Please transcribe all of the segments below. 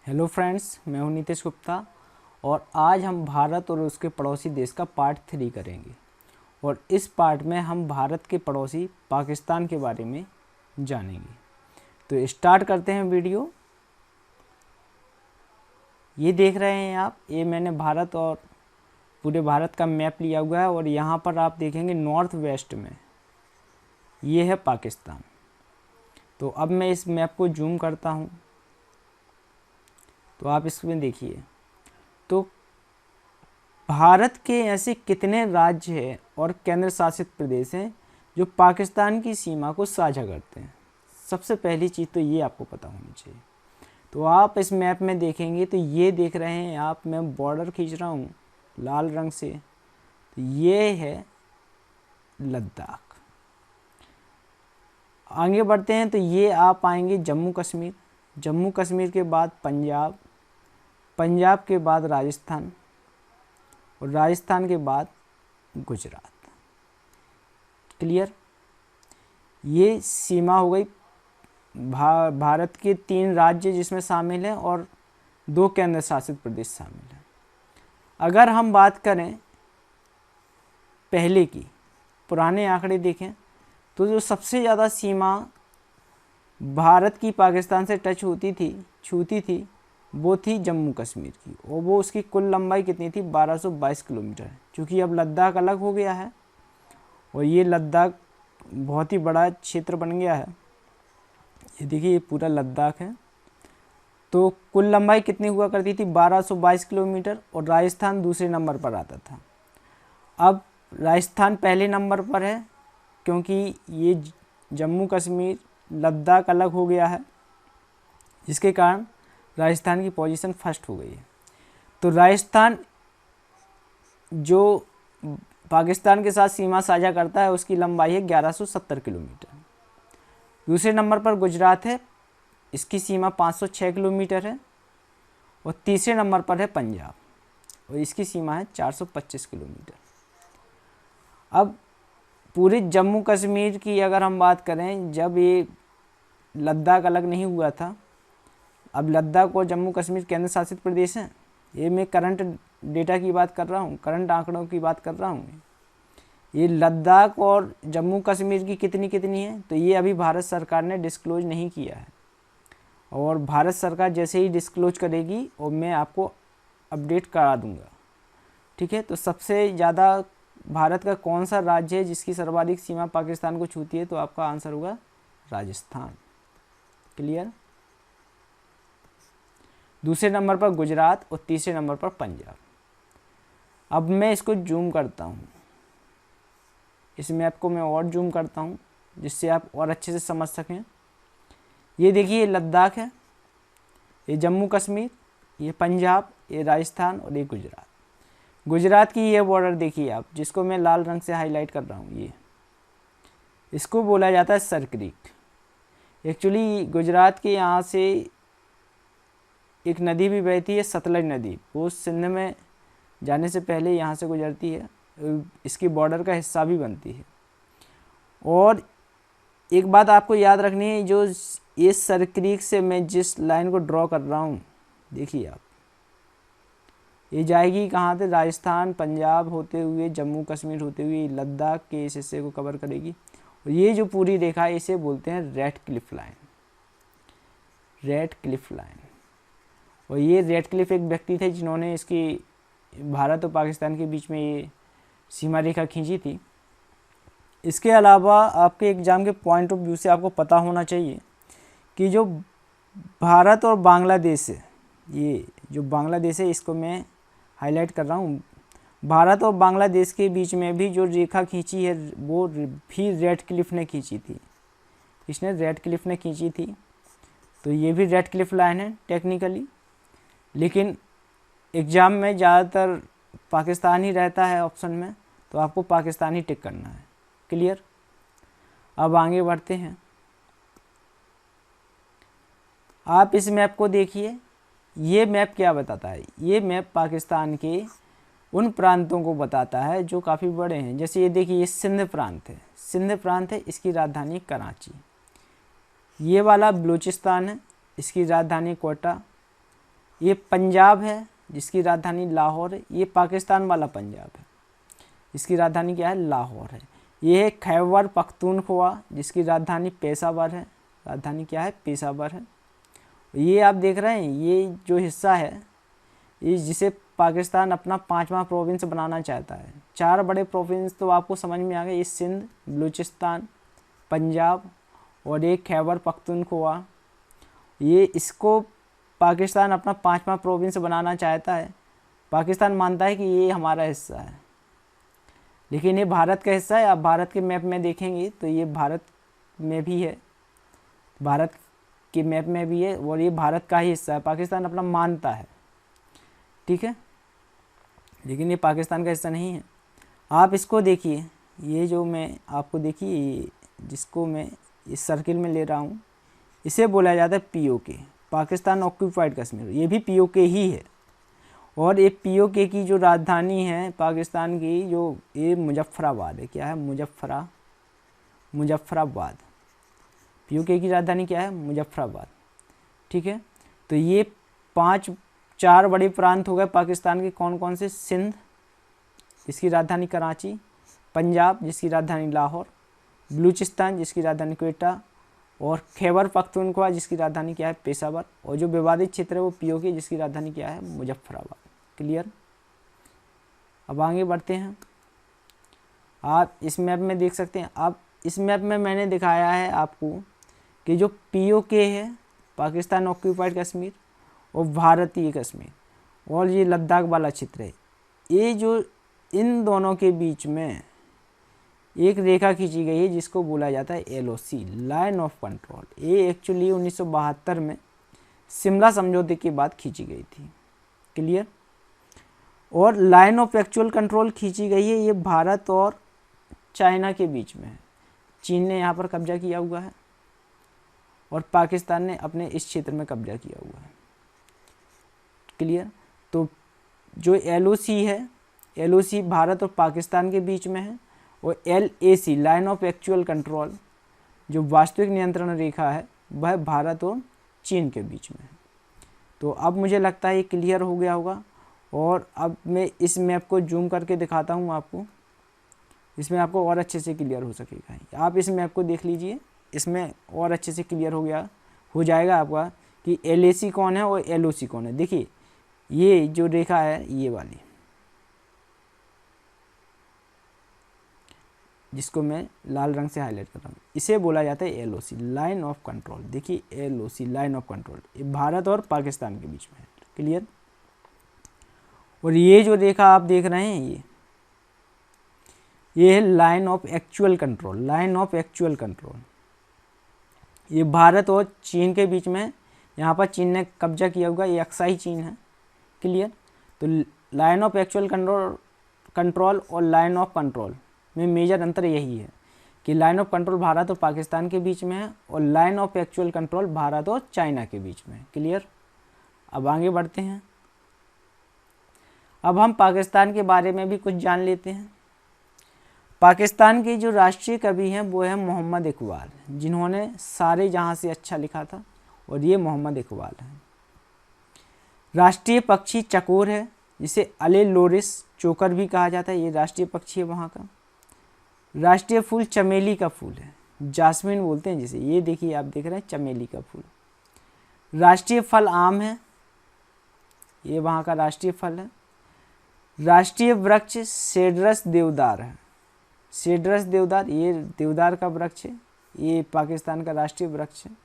Hello friends, मैं हूं नीतीश गुप्ता और आज हम भारत और उसके पड़ोसी देश का पार्ट 3 करेंगे। और इस पार्ट में हम भारत के पड़ोसी पाकिस्तान के बारे में जानेंगे। तो स्टार्ट करते हैं वीडियो। ये देख रहे हैं आप, ये मैंने भारत और पूरे भारत का मैप लिया हुआ है और यहाँ पर आप देखेंगे नॉर्थ वेस्ट में ये है पाकिस्तान। तो अब मैं इस मैप को जूम करता हूँ तो आप इसमें देखिए, तो भारत के ऐसे कितने राज्य हैं और केंद्र शासित प्रदेश हैं जो पाकिस्तान की सीमा को साझा करते हैं। सबसे पहली चीज़ तो ये आपको पता होनी चाहिए। तो आप इस मैप में देखेंगे तो ये देख रहे हैं आप, मैं बॉर्डर खींच रहा हूँ लाल रंग से, तो ये है लद्दाख। आगे बढ़ते हैं तो ये आप आएंगे जम्मू कश्मीर, जम्मू कश्मीर के बाद पंजाब, पंजाब के बाद राजस्थान और राजस्थान के बाद गुजरात। क्लियर? ये सीमा हो गई भारत के 3 राज्य जिसमें शामिल हैं और 2 केंद्र शासित प्रदेश शामिल हैं। अगर हम बात करें पहले की, पुराने आंकड़े देखें तो जो सबसे ज़्यादा सीमा भारत की पाकिस्तान से टच होती थी, छूती थी, वो थी जम्मू कश्मीर की, और वो उसकी कुल लंबाई कितनी थी, 1222 किलोमीटर। क्योंकि अब लद्दाख अलग हो गया है और ये लद्दाख बहुत ही बड़ा क्षेत्र बन गया है। ये देखिए, ये पूरा लद्दाख है। तो कुल लंबाई कितनी हुआ करती थी, 1222 किलोमीटर, और राजस्थान दूसरे नंबर पर आता था। अब राजस्थान पहले नंबर पर है क्योंकि ये जम्मू कश्मीर लद्दाख अलग हो गया है, जिसके कारण राजस्थान की पोजीशन फर्स्ट हो गई है। तो राजस्थान जो पाकिस्तान के साथ सीमा साझा करता है उसकी लंबाई है 1170 किलोमीटर। दूसरे नंबर पर गुजरात है, इसकी सीमा 506 किलोमीटर है। और तीसरे नंबर पर है पंजाब और इसकी सीमा है 425 किलोमीटर। अब पूरे जम्मू कश्मीर की अगर हम बात करें, जब ये लद्दाख अलग नहीं हुआ था, अब लद्दाख और जम्मू कश्मीर केंद्र शासित प्रदेश हैं। ये मैं करंट डेटा की बात कर रहा हूँ, करंट आंकड़ों की बात कर रहा हूँ। ये लद्दाख और जम्मू कश्मीर की कितनी है, तो ये अभी भारत सरकार ने डिस्क्लोज नहीं किया है। और भारत सरकार जैसे ही डिस्क्लोज करेगी और मैं आपको अपडेट करा दूँगा। ठीक है? तो सबसे ज़्यादा भारत का कौन सा राज्य है जिसकी सर्वाधिक सीमा पाकिस्तान को छूती है, तो आपका आंसर होगा राजस्थान। क्लियर? दूसरे नंबर पर गुजरात और तीसरे नंबर पर पंजाब। अब मैं इसको जूम करता हूँ, इस मैप को मैं और जूम करता हूँ जिससे आप और अच्छे से समझ सकें। ये देखिए, ये लद्दाख है, ये जम्मू कश्मीर, ये पंजाब, ये राजस्थान और ये गुजरात। गुजरात की ये बॉर्डर देखिए आप, जिसको मैं लाल रंग से हाईलाइट कर रहा हूँ, ये इसको बोला जाता है सर क्रीक। एक्चुअली गुजरात के यहाँ से एक नदी भी बहती है, सतलज नदी, वो सिंध में जाने से पहले यहाँ से गुजरती है, इसकी बॉर्डर का हिस्सा भी बनती है। और एक बात आपको याद रखनी है, जो ये सर क्रीक से मैं जिस लाइन को ड्रॉ कर रहा हूँ, देखिए आप, ये जाएगी कहाँ से, राजस्थान पंजाब होते हुए जम्मू कश्मीर होते हुए लद्दाख के इस हिस्से को कवर करेगी। और ये जो पूरी रेखा है इसे बोलते हैं red Cliff line, red Cliff line. और ये रेड क्लिफ एक व्यक्ति थे जिन्होंने इसकी भारत और पाकिस्तान के बीच में ये सीमा रेखा खींची थी। इसके अलावा आपके एग्ज़ाम के पॉइंट ऑफ व्यू से आपको पता होना चाहिए कि जो भारत और बांग्लादेश है, ये जो बांग्लादेश है इसको मैं हाईलाइट कर रहा हूँ, भारत और बांग्लादेश के बीच में भी जो रेखा खींची है वो भी रेड क्लिफ ने खींची थी, इसने रेड क्लिफ ने खींची थी। तो ये भी रेड क्लिफ लाइन है टेक्निकली, लेकिन एग्ज़ाम में ज़्यादातर पाकिस्तान ही रहता है ऑप्शन में, तो आपको पाकिस्तान ही टिक करना है। क्लियर? अब आगे बढ़ते हैं। आप इस मैप को देखिए, ये मैप क्या बताता है, ये मैप पाकिस्तान के उन प्रांतों को बताता है जो काफ़ी बड़े हैं। जैसे ये देखिए, ये सिंध प्रांत है, सिंध प्रांत है, इसकी राजधानी कराची। ये वाला बलूचिस्तान है, इसकी राजधानी कोटा। ये पंजाब है जिसकी राजधानी लाहौर है। ये पाकिस्तान वाला पंजाब है, इसकी राजधानी क्या है, लाहौर है। ये है खैबर पख्तूनख्वा जिसकी राजधानी पेशावर है, राजधानी क्या है, पेशावर है। ये आप देख रहे हैं, ये जो हिस्सा है ये जिसे पाकिस्तान अपना 5वां प्रोविंस बनाना चाहता है। 4 बड़े प्रोविंस तो आपको समझ में आ गए, ये सिंध, बलूचिस्तान, पंजाब और एक खैबर पख्तूनख्वा। ये इसको पाकिस्तान अपना 5वां प्रोविंस बनाना चाहता है। पाकिस्तान मानता है कि ये हमारा हिस्सा है, लेकिन ये भारत का हिस्सा है। आप भारत के मैप में देखेंगे तो ये भारत में भी है, भारत के मैप में भी है और ये भारत का ही हिस्सा है, पाकिस्तान अपना मानता है, ठीक है, लेकिन ये पाकिस्तान का हिस्सा नहीं है। आप इसको देखिए, ये जो मैं आपको देखिए, जिसको मैं इस सर्किल में ले रहा हूँ, इसे बोला जाता है पीओके, पाकिस्तान ऑक्यूपाइड कश्मीर। ये भी पीओके ही है और ये पीओके की जो राजधानी है पाकिस्तान की, जो ये मुजफ्फराबाद है। क्या है, मुजफ्फराबाद। पीओके की राजधानी क्या है, मुजफ्फराबाद, ठीक है। तो ये 4 बड़े प्रांत हो गए पाकिस्तान के, कौन कौन से, सिंध जिसकी राजधानी कराची, पंजाब जिसकी राजधानी लाहौर, बलूचिस्तान जिसकी राजधानी क्वेटा और खैबर पख्तूनख्वा जिसकी राजधानी क्या है, पेशावर। और जो विवादित क्षेत्र है वो पीओके जिसकी राजधानी क्या है, मुजफ्फराबाद। क्लियर। अब आगे बढ़ते हैं। आप इस मैप में देख सकते हैं, आप इस मैप में मैंने दिखाया है आपको कि जो पीओके है पाकिस्तान ऑक्यूपाइड कश्मीर और भारतीय कश्मीर और ये लद्दाख वाला क्षेत्र है, ये जो इन दोनों के बीच में एक रेखा खींची गई है जिसको बोला जाता है एलओसी, लाइन ऑफ कंट्रोल। ये एक्चुअली 1972 में शिमला समझौते के बाद खींची गई थी। क्लियर। और लाइन ऑफ एक्चुअल कंट्रोल खींची गई है, ये भारत और चाइना के बीच में है। चीन ने यहाँ पर कब्जा किया हुआ है और पाकिस्तान ने अपने इस क्षेत्र में कब्जा किया हुआ है। क्लियर। तो जो एलओसी है, एलओसी भारत और पाकिस्तान के बीच में है और LAC, line of actual control, जो वास्तविक नियंत्रण रेखा है, वह भारत और चीन के बीच में है। तो अब मुझे लगता है ये क्लियर हो गया होगा। और अब मैं इस मैप को जूम करके दिखाता हूँ आपको, इसमें आपको और अच्छे से क्लियर हो सकेगा। आप इस मैप को देख लीजिए, इसमें और अच्छे से क्लियर हो जाएगा आपका कि एलएसी कौन है और एलओसी कौन है। देखिए ये जो रेखा है, ये वाली, जिसको मैं लाल रंग से हाईलाइट कर रहा हूँ, इसे बोला जाता है एलओसी, लाइन ऑफ कंट्रोल। देखिए एलओसी, लाइन ऑफ कंट्रोल, ये भारत और पाकिस्तान के बीच में है। क्लियर। और ये जो रेखा आप देख रहे हैं, ये है line of actual control, line of actual control. ये भारत और चीन के बीच में, यहाँ पर चीन ने कब्जा किया हुआ, ये अक्साई चीन है। क्लियर। तो लाइन ऑफ एक्चुअल कंट्रोल और लाइन ऑफ कंट्रोल में मेजर अंतर यही है कि लाइन ऑफ कंट्रोल भारत और पाकिस्तान के बीच में है और line of actual control Bharat और चाइना के बीच में है। क्लियर। अब आगे बढ़ते हैं। अब हम पाकिस्तान के बारे में भी कुछ जान लेते हैं। पाकिस्तान के जो राष्ट्रीय कवि हैं वो है मोहम्मद इकबाल, जिन्होंने सारे जहां से अच्छा लिखा था, और ये मोहम्मद इकबाल हैं। राष्ट्रीय पक्षी चकोर है, जिसे अले लोरिस चोकर भी कहा जाता है, ये राष्ट्रीय पक्षी है वहाँ का। राष्ट्रीय फूल चमेली का फूल है, जास्मिन बोलते हैं जिसे। ये देखिए आप देख रहे हैं चमेली का फूल। राष्ट्रीय फल आम है, ये वहाँ का राष्ट्रीय फल है। राष्ट्रीय वृक्ष सेड्रस देवदार है, सेड्रस देवदार, ये देवदार का वृक्ष है, ये पाकिस्तान का राष्ट्रीय वृक्ष है।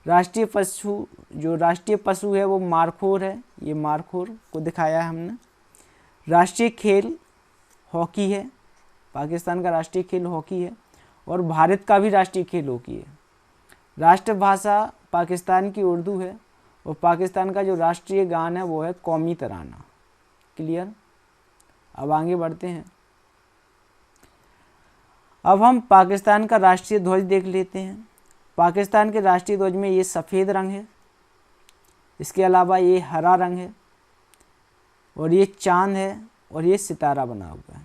राष्ट्रीय पशु, जो राष्ट्रीय पशु है वो मारखोर है, ये मारखोर को दिखाया है हमने। राष्ट्रीय खेल हॉकी है, पाकिस्तान का राष्ट्रीय खेल हॉकी है और भारत का भी राष्ट्रीय खेल हॉकी है। राष्ट्रभाषा पाकिस्तान की उर्दू है और पाकिस्तान का जो राष्ट्रीय गान है वो है कौमी तराना। क्लियर। अब आगे बढ़ते हैं। अब हम पाकिस्तान का राष्ट्रीय ध्वज देख लेते हैं। पाकिस्तान के राष्ट्रीय ध्वज में ये सफ़ेद रंग है, इसके अलावा ये हरा रंग है और ये चांद है और ये सितारा बना हुआ है।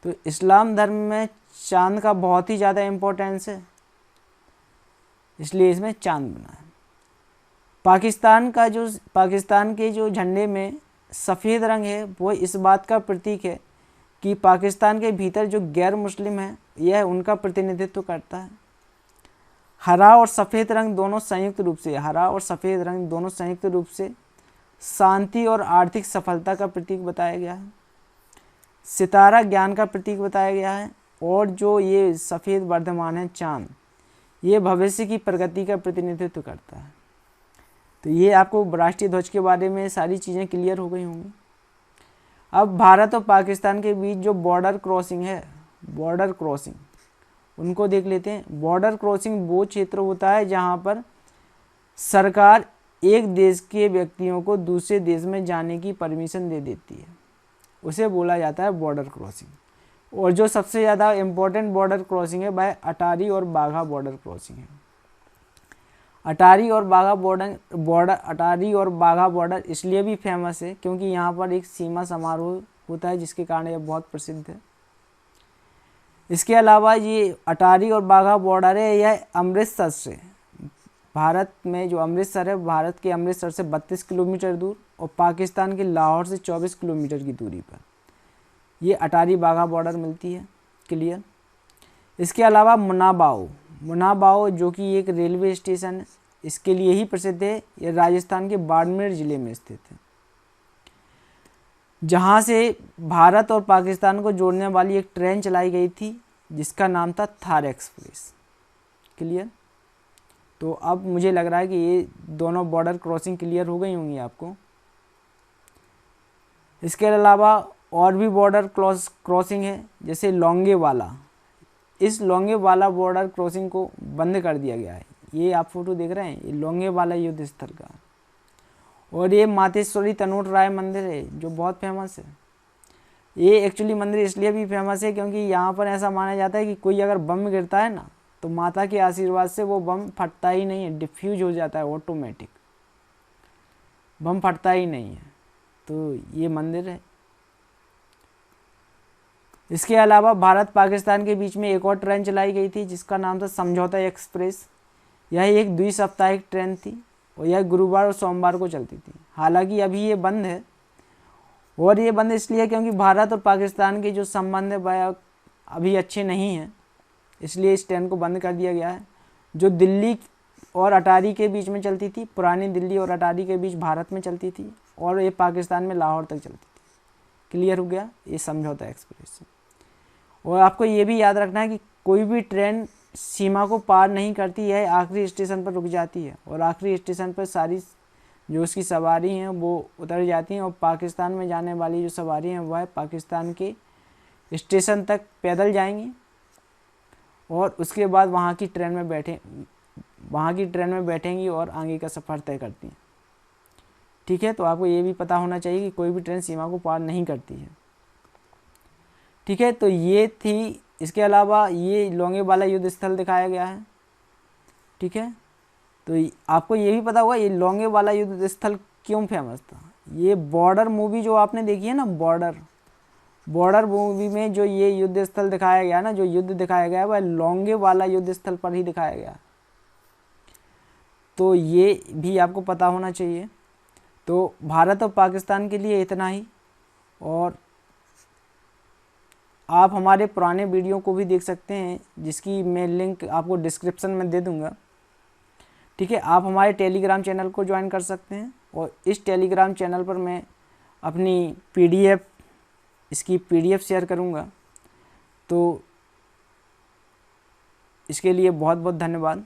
तो इस्लाम धर्म में चांद का बहुत ही ज़्यादा इम्पोर्टेंस है, इसलिए इसमें चांद बना है। पाकिस्तान के जो झंडे में सफ़ेद रंग है वो इस बात का प्रतीक है कि पाकिस्तान के भीतर जो गैर मुस्लिम है यह उनका प्रतिनिधित्व करता है। हरा और सफ़ेद रंग दोनों संयुक्त रूप से शांति और आर्थिक सफलता का प्रतीक बताया गया है। सितारा ज्ञान का प्रतीक बताया गया है और जो ये सफ़ेद वर्धमान है चाँद, ये भविष्य की प्रगति का प्रतिनिधित्व करता है। तो ये आपको राष्ट्रीय ध्वज के बारे में सारी चीज़ें क्लियर हो गई होंगी। अब भारत और पाकिस्तान के बीच जो बॉर्डर क्रॉसिंग उनको देख लेते हैं। बॉर्डर क्रॉसिंग वो क्षेत्र होता है जहाँ पर सरकार एक देश के व्यक्तियों को दूसरे देश में जाने की परमिशन दे देती है, उसे बोला जाता है बॉर्डर क्रॉसिंग। और जो सबसे ज़्यादा इम्पोर्टेंट बॉर्डर क्रॉसिंग है वह अटारी और बाघा बॉर्डर क्रॉसिंग है। अटारी और बाघा बॉर्डर इसलिए भी फेमस है क्योंकि यहाँ पर एक सीमा समारोह होता है जिसके कारण यह बहुत प्रसिद्ध है। इसके अलावा ये अटारी और बाघा बॉर्डर है, यह अमृतसर से, भारत में जो अमृतसर है, भारत के अमृतसर से 32 किलोमीटर दूर और पाकिस्तान के लाहौर से 24 किलोमीटर की दूरी पर ये अटारी बाघा बॉर्डर मिलती है। क्लियर। इसके अलावा मुनाबाओ जो कि एक रेलवे स्टेशन है, इसके लिए ही प्रसिद्ध है। यह राजस्थान के बाड़मेर ज़िले में स्थित है, जहाँ से भारत और पाकिस्तान को जोड़ने वाली एक ट्रेन चलाई गई थी जिसका नाम था थार एक्सप्रेस। क्लियर। तो अब मुझे लग रहा है कि ये दोनों बॉर्डर क्रॉसिंग क्लियर हो गई होंगी आपको। इसके अलावा और भी बॉर्डर क्रॉसिंग है, जैसे लोंगेवाला। इस लोंगेवाला बॉर्डर क्रॉसिंग को बंद कर दिया गया है। ये आप फोटो देख रहे हैं, ये लोंगेवाला युद्ध स्थल का। और ये मातेश्वरी तनोट राय मंदिर है जो बहुत फेमस है। ये एक्चुअली मंदिर इसलिए भी फेमस है क्योंकि यहाँ पर ऐसा माना जाता है कि कोई अगर बम गिरता है ना तो माता के आशीर्वाद से वो बम फटता ही नहीं है, डिफ्यूज हो जाता है, ऑटोमेटिक बम फटता ही नहीं है। तो ये मंदिर है। इसके अलावा भारत पाकिस्तान के बीच में एक और ट्रेन चलाई गई थी जिसका नाम था समझौता एक्सप्रेस। यह एक द्विसाप्ताहिक ट्रेन थी और यह गुरुवार और सोमवार को चलती थी। हालांकि अभी ये बंद है, और ये बंद इसलिए क्योंकि भारत और पाकिस्तान के जो संबंध है वह अभी अच्छे नहीं हैं, इसलिए इस ट्रेन को बंद कर दिया गया है। जो दिल्ली और अटारी के बीच में चलती थी, पुरानी दिल्ली और अटारी के बीच भारत में चलती थी, और ये पाकिस्तान में लाहौर तक चलती थी। क्लियर हो गया ये समझौता एक्सप्रेस। और आपको ये भी याद रखना है कि कोई भी ट्रेन सीमा को पार नहीं करती है, आखिरी स्टेशन पर रुक जाती है और आखिरी स्टेशन पर सारी जो उसकी सवारी हैं वो उतर जाती हैं, और पाकिस्तान में जाने वाली जो सवारी हैं वह पाकिस्तान के स्टेशन तक पैदल जाएंगी और उसके बाद वहाँ की ट्रेन में बैठेंगी और आगे का सफ़र तय करती हैं। ठीक है, तो आपको ये भी पता होना चाहिए कि कोई भी ट्रेन सीमा को पार नहीं करती है। ठीक है, तो ये थी। इसके अलावा ये लोंगेवाला युद्ध स्थल दिखाया गया है। ठीक है, तो आपको ये भी पता होगा ये लोंगेवाला युद्ध स्थल क्यों फेमस था। ये बॉर्डर मूवी जो आपने देखी है ना, बॉर्डर मूवी में जो ये युद्ध स्थल दिखाया गया ना, जो युद्ध दिखाया गया वह लोंगेवाला युद्ध स्थल पर ही दिखाया गया। तो ये भी आपको पता होना चाहिए। तो भारत और पाकिस्तान के लिए इतना ही, और आप हमारे पुराने वीडियो को भी देख सकते हैं जिसकी मैं लिंक आपको डिस्क्रिप्शन में दे दूंगा। ठीक है, आप हमारे टेलीग्राम चैनल को ज्वाइन कर सकते हैं, और इस टेलीग्राम चैनल पर मैं अपनी इसकी पीडीएफ शेयर करूंगा। तो इसके लिए बहुत बहुत धन्यवाद।